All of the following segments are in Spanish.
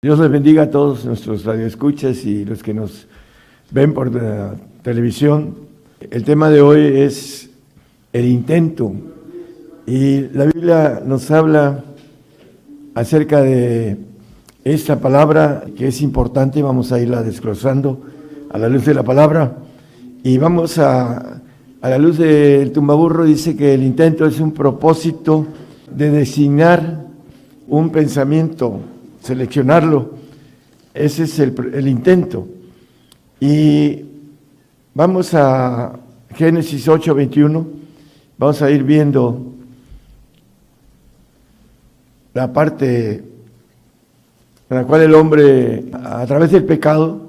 Dios les bendiga a todos nuestros radioescuchas y los que nos ven por la televisión. El tema de hoy es el intento. Y la Biblia nos habla acerca de esta palabra que es importante. Vamos a irla desglosando a la luz de la palabra. Y vamos a la luz del tumbaburro. Dice que el intento es un propósito de designar un pensamiento, seleccionarlo. Ese es el intento. Y vamos a Génesis 8:21. Vamos a ir viendo la parte en la cual el hombre, a través del pecado,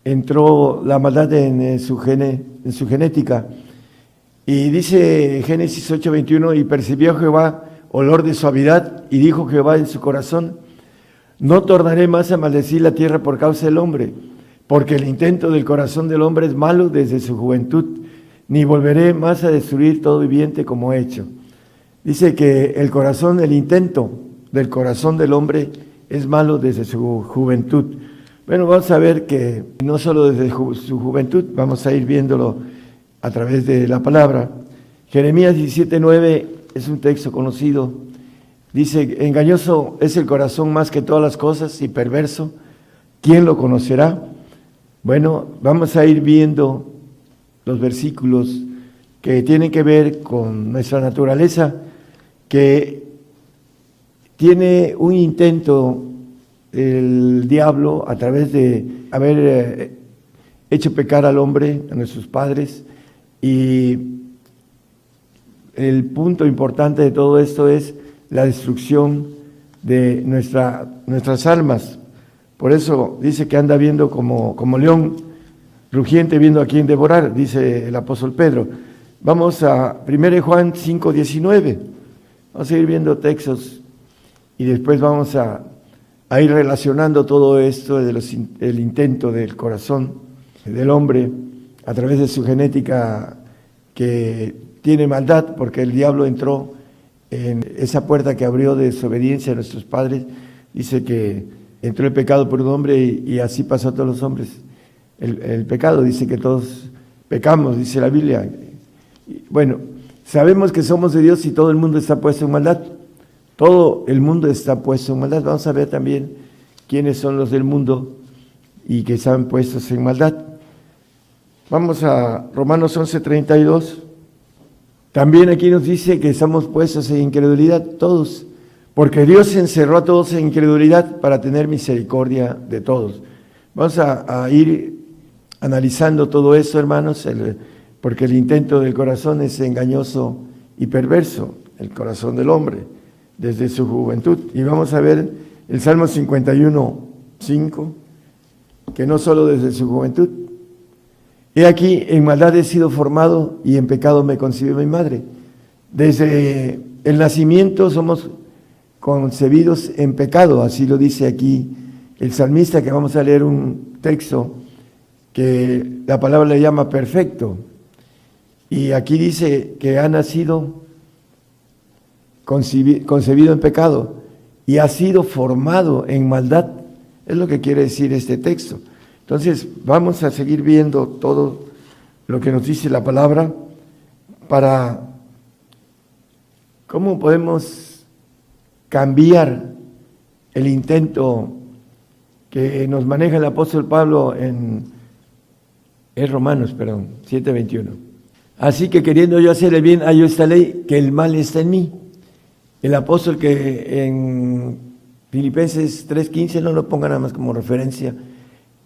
entró la maldad en su genética. Y dice Génesis 8:21, y percibió Jehová olor de suavidad, y dijo Jehová en su corazón: no tornaré más a maldecir la tierra por causa del hombre, porque el intento del corazón del hombre es malo desde su juventud, ni volveré más a destruir todo viviente como he hecho. Dice que el intento del corazón del hombre es malo desde su juventud. Bueno, vamos a ver que no solo desde su juventud, vamos a ir viéndolo a través de la palabra. Jeremías 17:9 es un texto conocido. Dice: engañoso es el corazón más que todas las cosas y perverso, ¿quién lo conocerá? Bueno, vamos a ir viendo los versículos que tienen que ver con nuestra naturaleza, que tiene un intento el diablo a través de haber hecho pecar al hombre, a nuestros padres, y el punto importante de todo esto es la destrucción de nuestras almas. Por eso dice que anda viendo como león rugiente, viendo a quién devorar, dice el apóstol Pedro. Vamos a 1 Juan 5:19. Vamos a ir viendo textos y después vamos a ir relacionando todo esto el intento del corazón del hombre a través de su genética, que tiene maldad, porque el diablo entró en esa puerta que abrió de desobediencia a nuestros padres. Dice que entró el pecado por un hombre y así pasó a todos los hombres. El pecado, dice que todos pecamos, dice la Biblia. Bueno, sabemos que somos de Dios y todo el mundo está puesto en maldad. Todo el mundo está puesto en maldad. Vamos a ver también quiénes son los del mundo y que están puestos en maldad. Vamos a Romanos 11:32. También aquí nos dice que estamos puestos en incredulidad todos, porque Dios encerró a todos en incredulidad para tener misericordia de todos. Vamos a ir analizando todo esto, hermanos, porque el intento del corazón es engañoso y perverso, el corazón del hombre, desde su juventud. Y vamos a ver el Salmo 51:5, que no solo desde su juventud. He aquí, en maldad he sido formado y en pecado me concibió mi madre. Desde el nacimiento somos concebidos en pecado, así lo dice aquí el salmista, que vamos a leer un texto que la palabra le llama perfecto. Y aquí dice que ha nacido concebido en pecado y ha sido formado en maldad. Es lo que quiere decir este texto. Entonces, vamos a seguir viendo todo lo que nos dice la palabra para cómo podemos cambiar el intento que nos maneja el apóstol Pablo en Romanos 7:21. Así que queriendo yo hacer el bien, hallo esta ley, que el mal está en mí. El apóstol, que en Filipenses 3:15, no lo ponga nada más como referencia,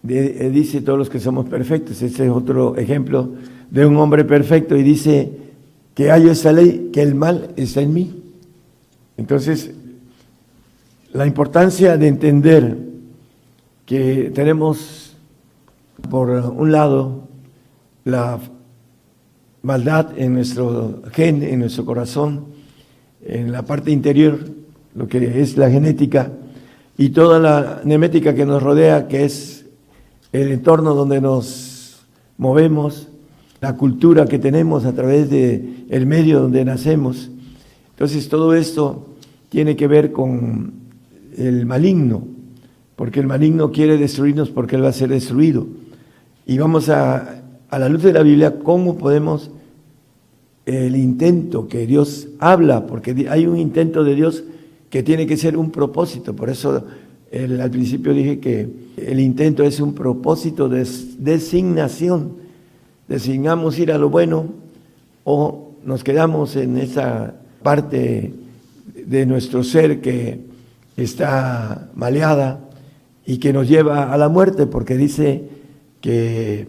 dice todos los que somos perfectos. Este es otro ejemplo de un hombre perfecto, y dice que hallo esta ley, que el mal está en mí. Entonces, la importancia de entender que tenemos, por un lado, la maldad en nuestro gen, en nuestro corazón, en la parte interior, lo que es la genética, y toda la nemética que nos rodea, que es el entorno donde nos movemos, la cultura que tenemos a través del medio donde nacemos. Entonces, todo esto tiene que ver con el maligno, porque el maligno quiere destruirnos porque él va a ser destruido. Y vamos a la luz de la Biblia, cómo podemos, el intento que Dios habla, porque hay un intento de Dios que tiene que ser un propósito. Por eso al principio dije que el intento es un propósito de designación. Designamos ir a lo bueno o nos quedamos en esa parte de nuestro ser que está maleada y que nos lleva a la muerte, porque dice que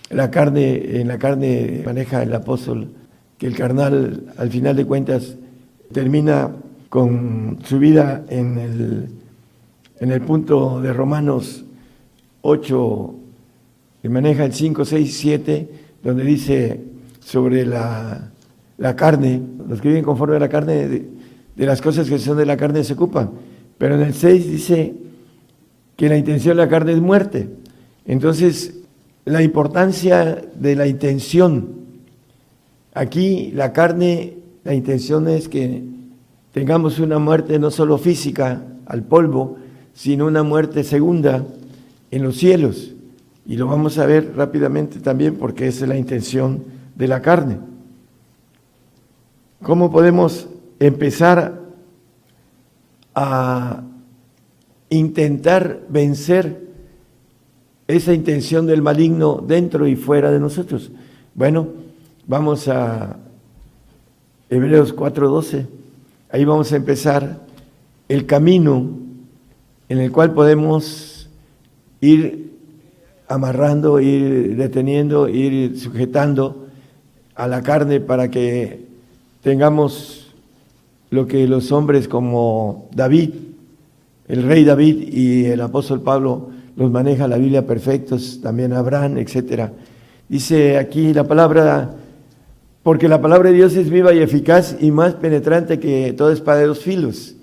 en la carne maneja el apóstol, que el carnal al final de cuentas termina con su vida en el punto de Romanos 8, que maneja el 5, 6, 7, donde dice sobre la carne, los que viven conforme a la carne, de las cosas que son de la carne se ocupan. Pero en el 6 dice que la intención de la carne es muerte. Entonces, la importancia de la intención. Aquí la carne, la intención es que tengamos una muerte no solo física al polvo, sino una muerte segunda en los cielos. Y lo vamos a ver rápidamente también porque esa es la intención de la carne. ¿Cómo podemos empezar a intentar vencer esa intención del maligno dentro y fuera de nosotros? Bueno, vamos a Hebreos 4:12. Ahí vamos a empezar el camino en el cual podemos ir amarrando, ir deteniendo, ir sujetando a la carne para que tengamos lo que los hombres como David, el rey David y el apóstol Pablo los maneja la Biblia perfectos, también Abraham, etcétera. Dice aquí la palabra, porque la palabra de Dios es viva y eficaz y más penetrante que toda espada de dos filos,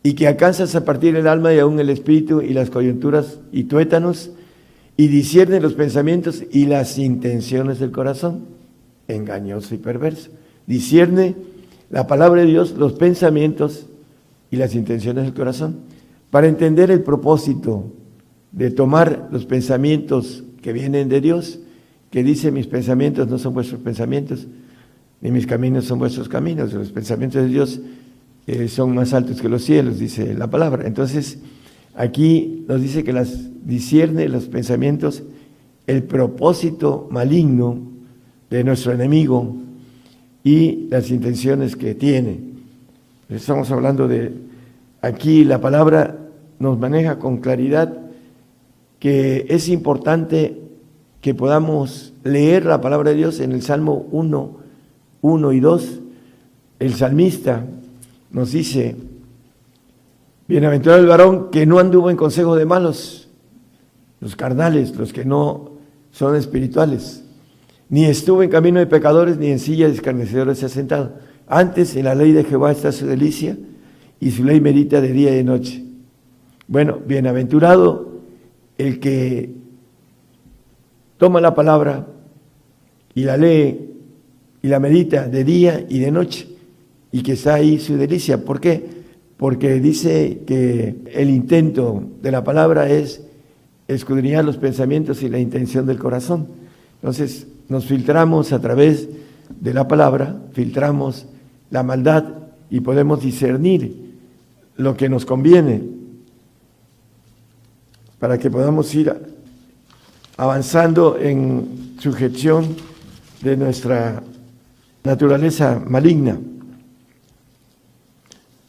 y que alcanzas a partir el alma y aún el espíritu y las coyunturas y tuétanos, y discierne los pensamientos y las intenciones del corazón, engañoso y perverso. Discierne la palabra de Dios, los pensamientos y las intenciones del corazón, para entender el propósito de tomar los pensamientos que vienen de Dios, que dice: mis pensamientos no son vuestros pensamientos, ni mis caminos son vuestros caminos. Los pensamientos de Dios son más altos que los cielos, dice la palabra. Entonces, aquí nos dice que las discierne los pensamientos, el propósito maligno de nuestro enemigo y las intenciones que tiene. Estamos hablando de, aquí la palabra nos maneja con claridad que es importante que podamos leer la palabra de Dios en el Salmo 1 y 2. El salmista nos dice: bienaventurado el varón que no anduvo en consejo de malos, los carnales, los que no son espirituales, ni estuvo en camino de pecadores, ni en silla de escarnecedores se ha sentado. Antes en la ley de Jehová está su delicia, y su ley medita de día y de noche. Bueno, bienaventurado el que toma la palabra y la lee y la medita de día y de noche, y que está ahí su delicia. ¿Por qué? Porque dice que el intento de la palabra es escudriñar los pensamientos y la intención del corazón. Entonces, nos filtramos a través de la palabra, filtramos la maldad y podemos discernir lo que nos conviene para que podamos ir avanzando en sujeción de nuestra naturaleza maligna.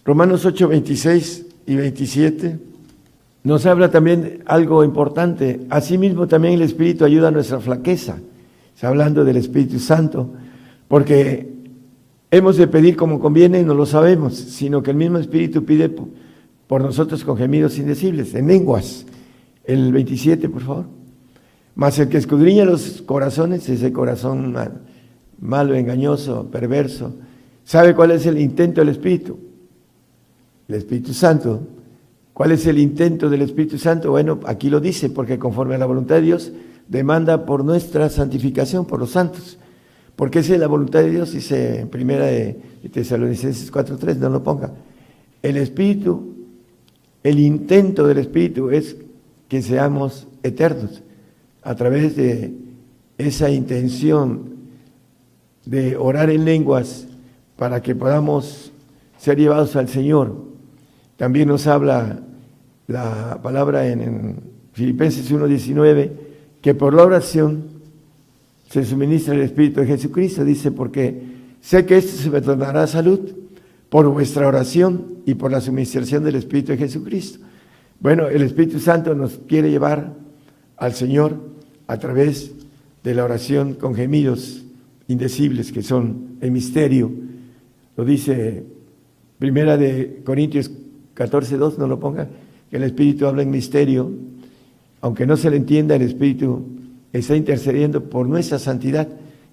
Romanos 8, 26 y 27 nos habla también algo importante. Asimismo también el Espíritu ayuda a nuestra flaqueza. Está hablando del Espíritu Santo, porque hemos de pedir como conviene y no lo sabemos, sino que el mismo Espíritu pide por nosotros con gemidos indecibles, en lenguas. El 27, por favor. Mas el que escudriña los corazones, ese corazón malo, engañoso, perverso, sabe cuál es el intento del Espíritu. El Espíritu Santo. ¿Cuál es el intento del Espíritu Santo? Bueno, aquí lo dice, porque conforme a la voluntad de Dios, demanda por nuestra santificación, por los santos. Porque esa es la voluntad de Dios, dice en primera de Tesalonicenses 4:3, no lo ponga. El Espíritu el intento del Espíritu es que seamos eternos a través de esa intención de orar en lenguas para que podamos ser llevados al Señor. También nos habla la palabra en Filipenses 1:19, que por la oración se suministra el Espíritu de Jesucristo. Dice, porque sé que esto se me tornará salud por vuestra oración y por la suministración del Espíritu de Jesucristo. Bueno, el Espíritu Santo nos quiere llevar al Señor a través de la oración con gemidos indecibles, que son el misterio. Lo dice Primera de Corintios 14:2, no lo ponga, que el Espíritu habla en misterio. Aunque no se le entienda, el Espíritu está intercediendo por nuestra santidad.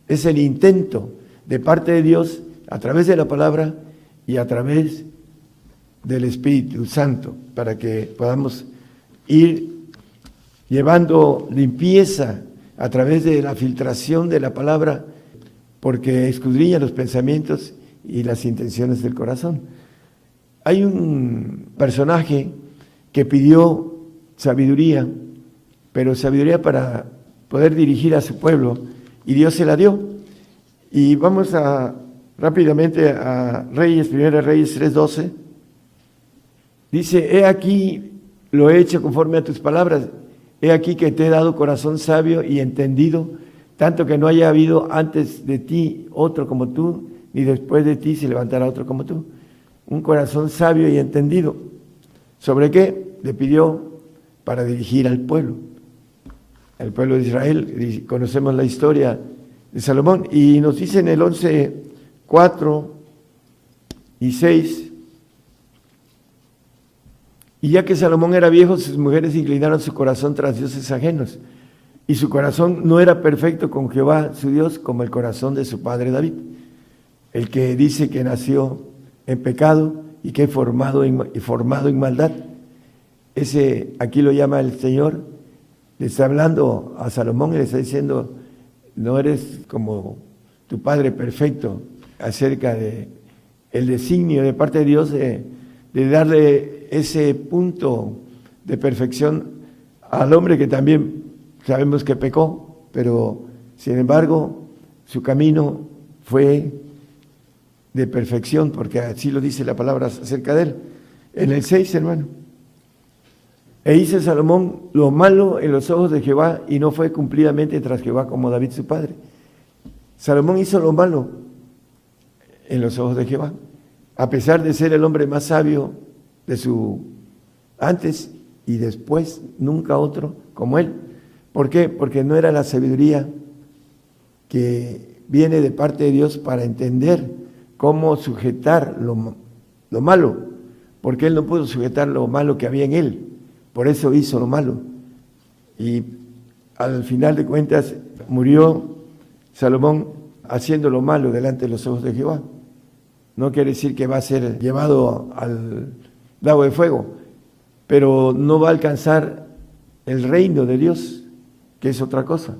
Es el intento de parte de Dios a través de la palabra y a través del Espíritu Santo, para que podamos ir llevando limpieza a través de la filtración de la palabra, porque escudriña los pensamientos y las intenciones del corazón. Hay un personaje que pidió sabiduría, pero sabiduría para poder dirigir a su pueblo, y Dios se la dio. Y vamos rápidamente a Reyes, 1 Reyes 3:12. Dice, he aquí, lo he hecho conforme a tus palabras, he aquí que te he dado corazón sabio y entendido, tanto que no haya habido antes de ti otro como tú, ni después de ti se levantará otro como tú. Un corazón sabio y entendido. ¿Sobre qué? Le pidió para dirigir al pueblo de Israel. Conocemos la historia de Salomón, y nos dice en el 11:4 y 6, y ya que Salomón era viejo, sus mujeres inclinaron su corazón tras dioses ajenos, y su corazón no era perfecto con Jehová su Dios como el corazón de su padre David, el que dice que nació en pecado y que formado en maldad. Ese, aquí lo llama el Señor, le está hablando a Salomón y le está diciendo, no eres como tu padre perfecto, acerca de el designio de parte de Dios de darle ese punto de perfección al hombre, que también sabemos que pecó, pero sin embargo su camino fue de perfección, porque así lo dice la palabra acerca de él. En el 6, hermano, e hizo Salomón lo malo en los ojos de Jehová, y no fue cumplidamente tras Jehová como David su padre. Salomón hizo lo malo en los ojos de Jehová, a pesar de ser el hombre más sabio de su antes y después, nunca otro como él. ¿Por qué? Porque no era la sabiduría que viene de parte de Dios para entender cómo sujetar lo malo, porque él no pudo sujetar lo malo que había en él, por eso hizo lo malo. Y al final de cuentas murió Salomón haciendo lo malo delante de los ojos de Jehová. No quiere decir que va a ser llevado al lago de fuego, pero no va a alcanzar el reino de Dios, que es otra cosa.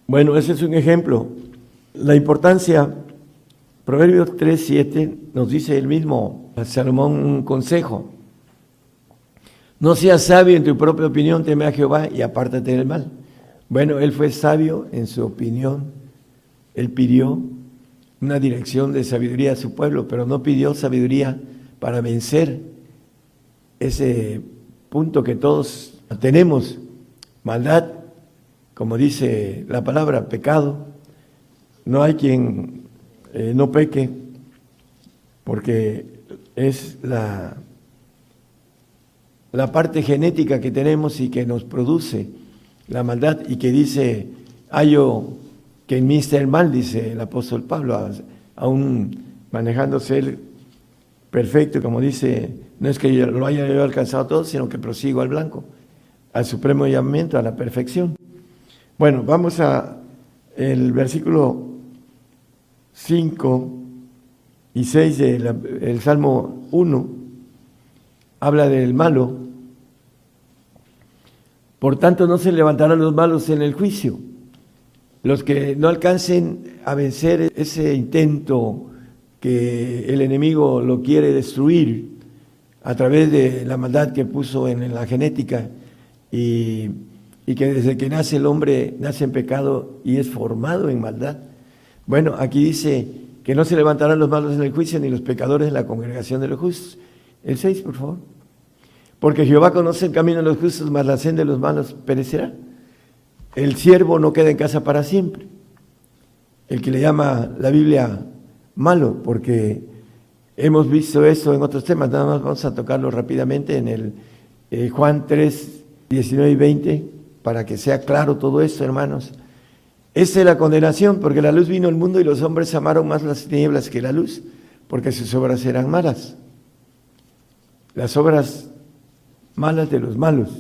Bueno, ese es un ejemplo. La importancia, Proverbios 3:7 nos dice el mismo Salomón un consejo. No seas sabio en tu propia opinión, teme a Jehová y apártate del mal. Bueno, él fue sabio en su opinión, él pidió una dirección de sabiduría a su pueblo, pero no pidió sabiduría para vencer ese punto que todos tenemos, maldad, como dice la palabra, pecado. No hay quien no peque, porque es la parte genética que tenemos y que nos produce la maldad, y que dice, hallo que en mí está el mal, dice el apóstol Pablo, aún manejándose él perfecto, como dice, no es que yo lo haya yo alcanzado todo, sino que prosigo al blanco, al supremo llamamiento, a la perfección. Bueno, vamos a el versículo 5 y 6 del Salmo 1, habla del malo. Por tanto, no se levantarán los malos en el juicio. Los que no alcancen a vencer ese intento que el enemigo lo quiere destruir a través de la maldad que puso en la genética y que desde que nace el hombre nace en pecado y es formado en maldad. Bueno, aquí dice que no se levantarán los malos en el juicio ni los pecadores en la congregación de los justos. El 6, por favor. Porque Jehová conoce el camino de los justos, mas la senda de los malos perecerá. El siervo no queda en casa para siempre. El que le llama la Biblia malo, porque hemos visto eso en otros temas, nada más vamos a tocarlo rápidamente en el Juan 3, 19 y 20, para que sea claro todo esto, hermanos. Esta es la condenación, porque la luz vino al mundo y los hombres amaron más las tinieblas que la luz, porque sus obras eran malas. Las obras malas de los malos,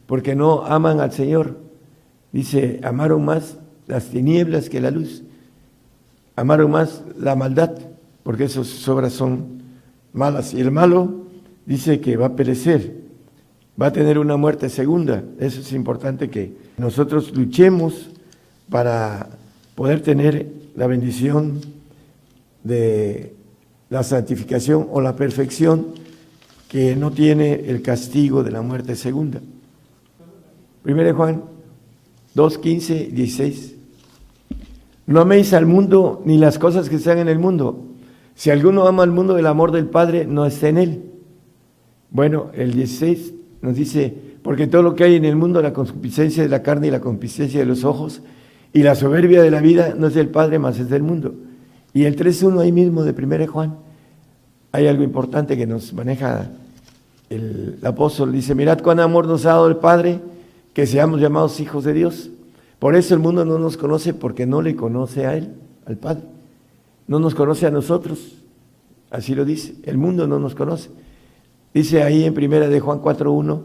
porque no aman al Señor. Dice, amaron más las tinieblas que la luz. Amaron más la maldad, porque sus obras son malas. Y el malo dice que va a perecer, va a tener una muerte segunda. Eso es importante que nosotros luchemos para poder tener la bendición de la santificación o la perfección que no tiene el castigo de la muerte segunda. 1 Juan 2, 15, 16. No améis al mundo ni las cosas que están en el mundo. Si alguno ama al mundo, el amor del Padre no está en él. Bueno, el 16 nos dice, porque todo lo que hay en el mundo, la concupiscencia de la carne y la concupiscencia de los ojos y la soberbia de la vida, no es del Padre, mas es del mundo. Y el 3.1 ahí mismo de 1 Juan, hay algo importante que nos maneja el apóstol. Dice, mirad cuán amor nos ha dado el Padre, que seamos llamados hijos de Dios. Por eso el mundo no nos conoce, porque no le conoce a Él, al Padre. No nos conoce a nosotros, así lo dice, el mundo no nos conoce. Dice ahí en 1 Juan 4.1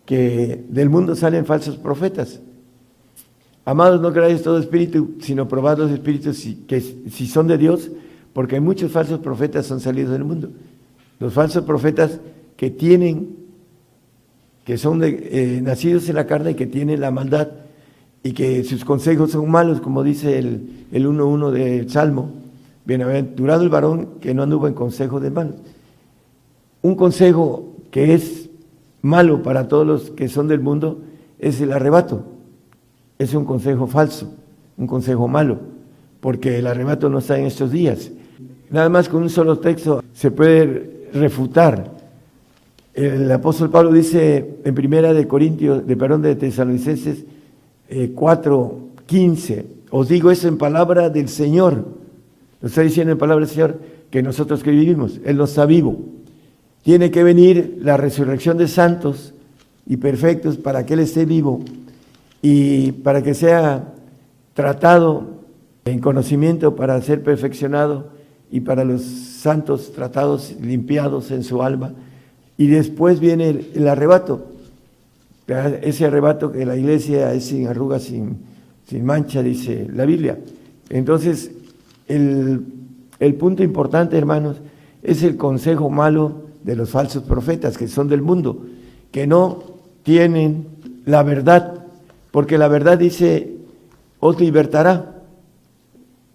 que del mundo salen falsos profetas. Amados, no creáis todo espíritu, sino probad los espíritus si son de Dios, porque muchos falsos profetas son salidos del mundo. Los falsos profetas que son nacidos en la carne y que tienen la maldad y que sus consejos son malos, como dice el 1.1 del Salmo. Bienaventurado el varón que no anduvo en consejo de malos. Un consejo que es malo para todos los que son del mundo es el arrebato. Es un consejo falso, un consejo malo, porque el arrebato no está en estos días. Nada más con un solo texto se puede refutar. El apóstol Pablo dice en de Tesalonicenses 4:15, os digo eso en palabra del Señor. Lo está diciendo en palabra del Señor que nosotros que vivimos, Él no está vivo. Tiene que venir la resurrección de santos y perfectos para que Él esté vivo y para que sea tratado en conocimiento para ser perfeccionado y para los santos tratados, limpiados en su alma. Y después viene el arrebato, ese arrebato que la iglesia es sin arrugas, sin mancha, dice la Biblia. Entonces, el punto importante, hermanos, es el consejo malo de los falsos profetas que son del mundo, que no tienen la verdad, porque la verdad dice, os libertará.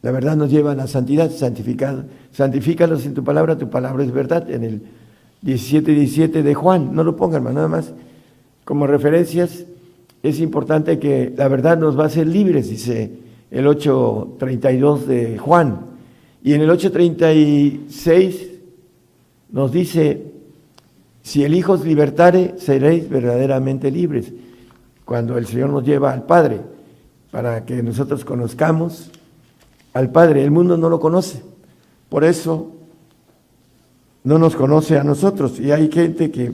La verdad nos lleva a la santidad, santifícalos en tu palabra es verdad, en el 17 de Juan, no lo pongan, hermano, nada más como referencias. Es importante que la verdad nos va a hacer libres, dice el 8:32 de Juan, y en el 8:36 nos dice, si el Hijo os libertare, seréis verdaderamente libres, cuando el Señor nos lleva al Padre, para que nosotros conozcamos al Padre. El mundo no lo conoce, por eso no nos conoce a nosotros, y hay gente que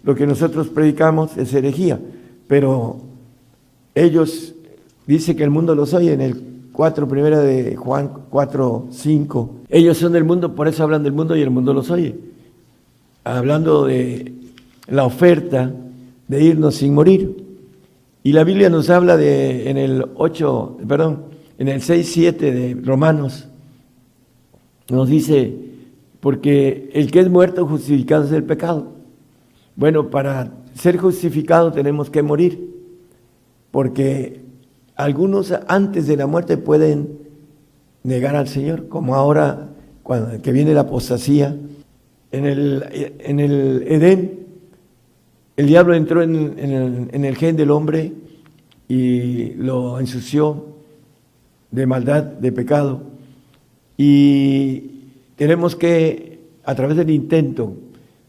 lo que nosotros predicamos es herejía, pero ellos dicen que el mundo los oye en el 1 de Juan 4:5. Ellos son del mundo, por eso hablan del mundo y el mundo los oye. Hablando de la oferta de irnos sin morir. Y la Biblia nos habla en el 6:7 de Romanos, nos dice, porque el que es muerto justificado es el pecado. Bueno, para ser justificado tenemos que morir, porque algunos antes de la muerte pueden negar al Señor, como ahora que viene la apostasía, En el Edén, el diablo entró en el gen del hombre y lo ensució de maldad, de pecado. Y tenemos que, a través del intento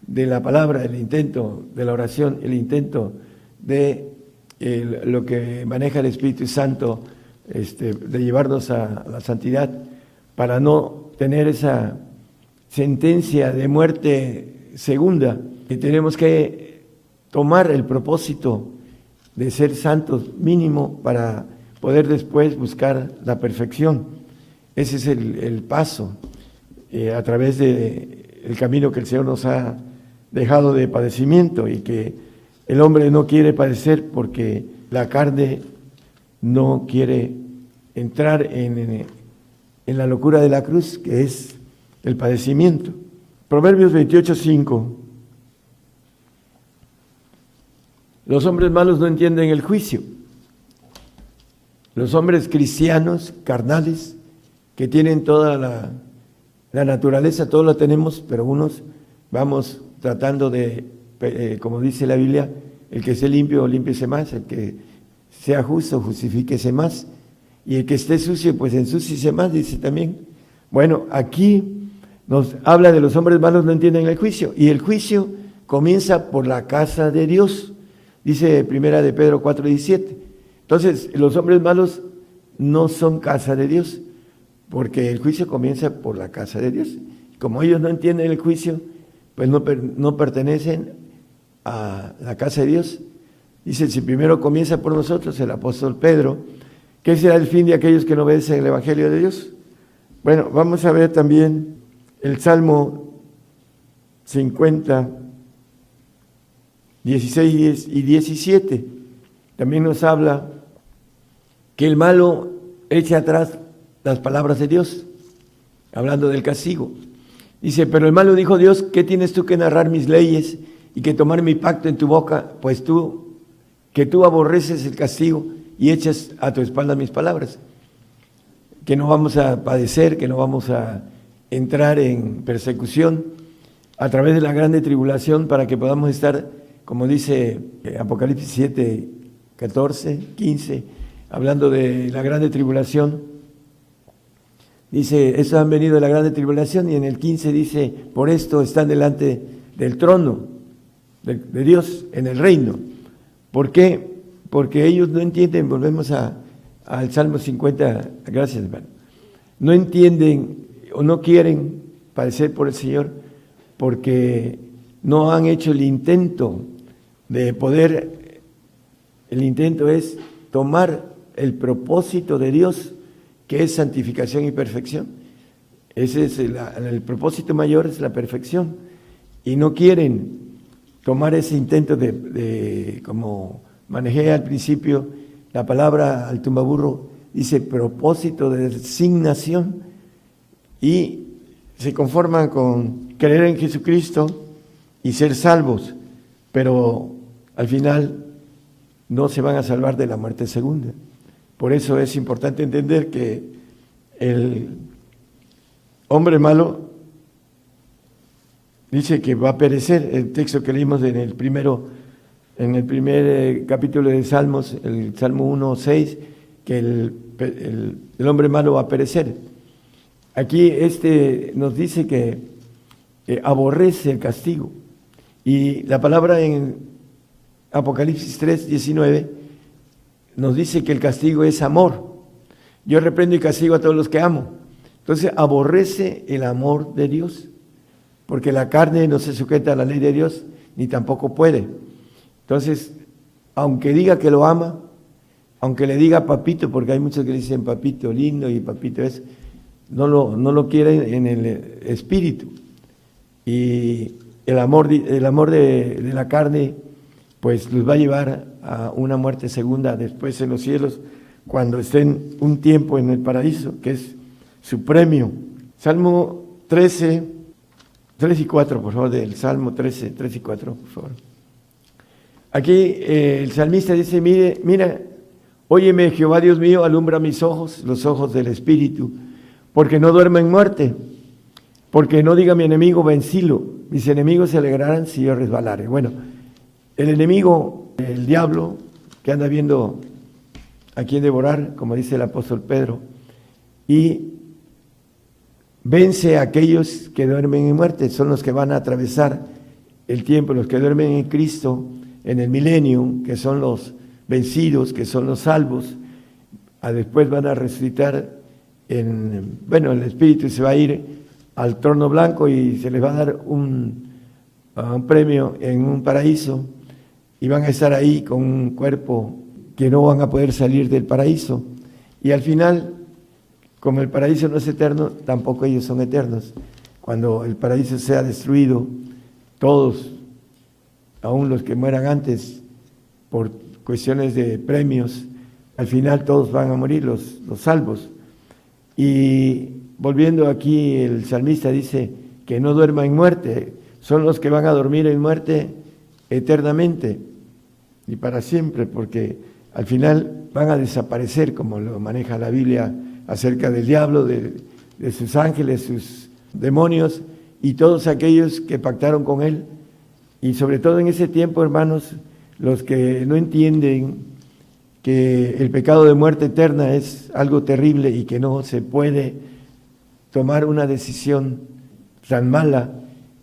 de la palabra, el intento de la oración, el intento de lo que maneja el Espíritu Santo, de llevarnos a la santidad, para no tener esa sentencia de muerte segunda, que tenemos que tomar el propósito de ser santos mínimo para poder después buscar la perfección. Ese es el paso a través del camino que el Señor nos ha dejado de padecimiento, y que el hombre no quiere padecer porque la carne no quiere entrar en la locura de la cruz, que es el padecimiento. Proverbios 28:5. Los hombres malos no entienden el juicio. Los hombres cristianos, carnales, que tienen toda la naturaleza, todo lo tenemos, pero unos vamos tratando de, como dice la Biblia, el que esté limpio, límpiese más, el que sea justo, justifíquese más, y el que esté sucio, pues ensúciese más, dice también. Bueno, aquí nos habla de los hombres malos no entienden el juicio, y el juicio comienza por la casa de Dios, dice Primera de Pedro 4:17. Entonces, los hombres malos no son casa de Dios, porque el juicio comienza por la casa de Dios. Como ellos no entienden el juicio, pues no pertenecen a la casa de Dios. Dice, si primero comienza por nosotros, el apóstol Pedro, ¿qué será el fin de aquellos que no obedecen el Evangelio de Dios? Bueno, vamos a ver también el Salmo 50, 16 y 17. También nos habla que el malo echa atrás las palabras de Dios, hablando del castigo. Dice, pero el malo dijo: Dios, ¿qué tienes tú que narrar mis leyes y que tomar mi pacto en tu boca? Pues que tú aborreces el castigo y echas a tu espalda mis palabras. Que no vamos a padecer, que no vamos a entrar en persecución a través de la grande tribulación, para que podamos estar, como dice Apocalipsis 7, 14, 15, hablando de la grande tribulación. Dice, estos han venido de la grande tribulación, y en el 15 dice, por esto están delante del trono de Dios en el reino. ¿Por qué? Porque ellos no entienden, volvemos al Salmo 50, gracias hermano, no entienden o no quieren padecer por el Señor, porque no han hecho el intento de poder. El intento es tomar el propósito de Dios, que es santificación y perfección. Ese es el propósito mayor, es la perfección, y no quieren tomar ese intento de como manejé al principio, la palabra al tumbaburro dice propósito de designación, y se conforman con creer en Jesucristo y ser salvos, pero al final no se van a salvar de la muerte segunda. Por eso es importante entender que el hombre malo dice que va a perecer. El texto que leímos en el primer capítulo de Salmos, el Salmo 1:6, que el hombre malo va a perecer. Aquí nos dice que aborrece el castigo, y la palabra en Apocalipsis 3:19 nos dice que el castigo es amor. Yo reprendo y castigo a todos los que amo. Entonces aborrece el amor de Dios, porque la carne no se sujeta a la ley de Dios, ni tampoco puede. Entonces, aunque diga que lo ama, aunque le diga papito, porque hay muchos que le dicen papito lindo y papito es, no lo quieren en el espíritu. Y el amor de la carne, pues los va a llevar a una muerte segunda después en los cielos, cuando estén un tiempo en el paraíso, que es su premio. Salmo 13, 3 y 4, por favor, del Salmo 13, 3 y 4, por favor. Aquí el salmista dice, mira, óyeme Jehová Dios mío, alumbra mis ojos, los ojos del Espíritu, porque no duermo en muerte, porque no diga mi enemigo, vencilo, mis enemigos se alegrarán si yo resbalare. Bueno, el enemigo, el diablo, que anda viendo a quién devorar, como dice el apóstol Pedro, y vence a aquellos que duermen en muerte, son los que van a atravesar el tiempo, los que duermen en Cristo en el milenio, que son los vencidos, que son los salvos. Después van a resucitar el Espíritu se va a ir al trono blanco y se les va a dar un premio en un paraíso, y van a estar ahí con un cuerpo que no van a poder salir del paraíso. Y al final, como el paraíso no es eterno, tampoco ellos son eternos. Cuando el paraíso sea destruido, todos, aún los que mueran antes, por cuestiones de premios, al final todos van a morir, los salvos. Y volviendo aquí, el salmista dice que no duerma en muerte, son los que van a dormir en muerte eternamente y para siempre, porque al final van a desaparecer, como lo maneja la Biblia acerca del diablo, de sus ángeles, sus demonios y todos aquellos que pactaron con él. Y sobre todo en ese tiempo, hermanos, los que no entienden que el pecado de muerte eterna es algo terrible y que no se puede tomar una decisión tan mala,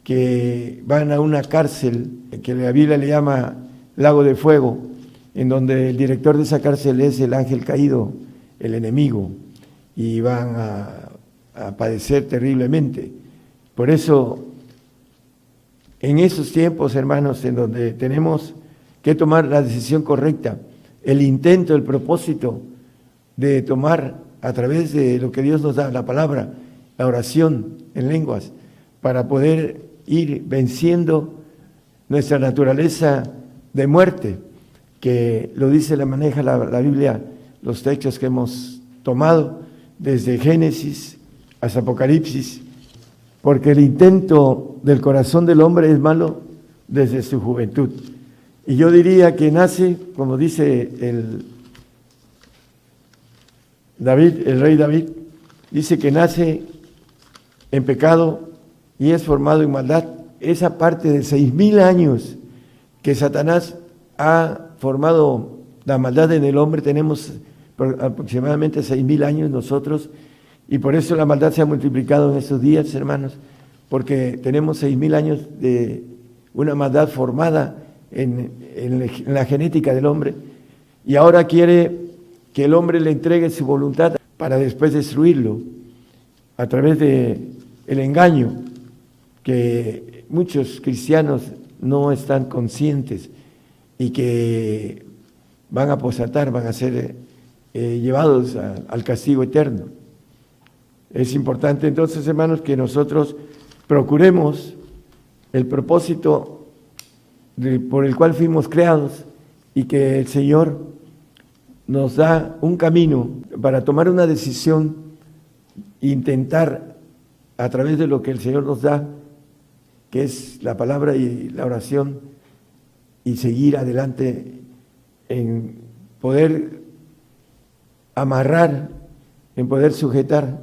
que van a una cárcel que la Biblia le llama lago de fuego, en donde el director de esa cárcel es el ángel caído, el enemigo, y van a padecer terriblemente. Por eso, en esos tiempos, hermanos, en donde tenemos que tomar la decisión correcta, el intento, el propósito de tomar a través de lo que Dios nos da, la palabra, la oración en lenguas, para poder ir venciendo nuestra naturaleza de muerte, que lo dice, la maneja la Biblia, los textos que hemos tomado desde Génesis hasta Apocalipsis, porque el intento del corazón del hombre es malo desde su juventud. Y yo diría que nace, como dice el rey David, dice que nace en pecado y es formado en maldad. Esa parte de 6,000 años que Satanás ha formado la maldad en el hombre, tenemos aproximadamente 6,000 años nosotros, y por eso la maldad se ha multiplicado en estos días, hermanos, porque tenemos 6,000 años de una maldad formada en la genética del hombre, y ahora quiere que el hombre le entregue su voluntad para después destruirlo a través de el engaño, que muchos cristianos no están conscientes y que van a apostatar, van a ser llevados al castigo eterno. Es importante entonces, hermanos, que nosotros procuremos el propósito por el cual fuimos creados, y que el Señor nos da un camino para tomar una decisión, intentar a través de lo que el Señor nos da, que es la palabra y la oración, y seguir adelante en poder amarrar, en poder sujetar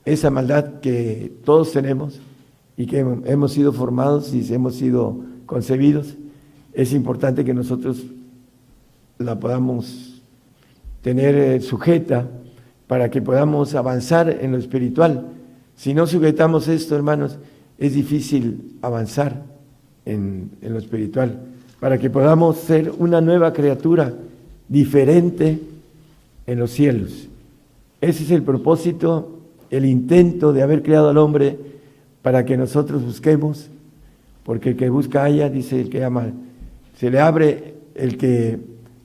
esa maldad que todos tenemos y que hemos sido formados y hemos sido concebidos. Es importante que nosotros la podamos tener sujeta para que podamos avanzar en lo espiritual. Si no sujetamos esto, hermanos, es difícil avanzar en lo espiritual, para que podamos ser una nueva criatura diferente en los cielos. Ese es el propósito, el intento de haber creado al hombre, para que nosotros busquemos, porque el que busca halla, dice el que llama, se le abre, el que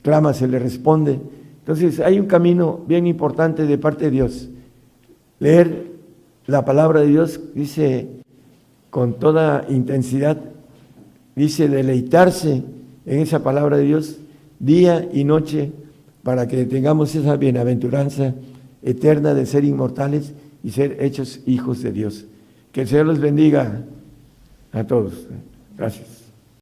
clama se le responde. Entonces hay un camino bien importante de parte de Dios. Leer la palabra de Dios, dice con toda intensidad, dice deleitarse en esa palabra de Dios día y noche, para que tengamos esa bienaventuranza eterna de ser inmortales y ser hechos hijos de Dios. Que el Señor los bendiga a todos. Gracias.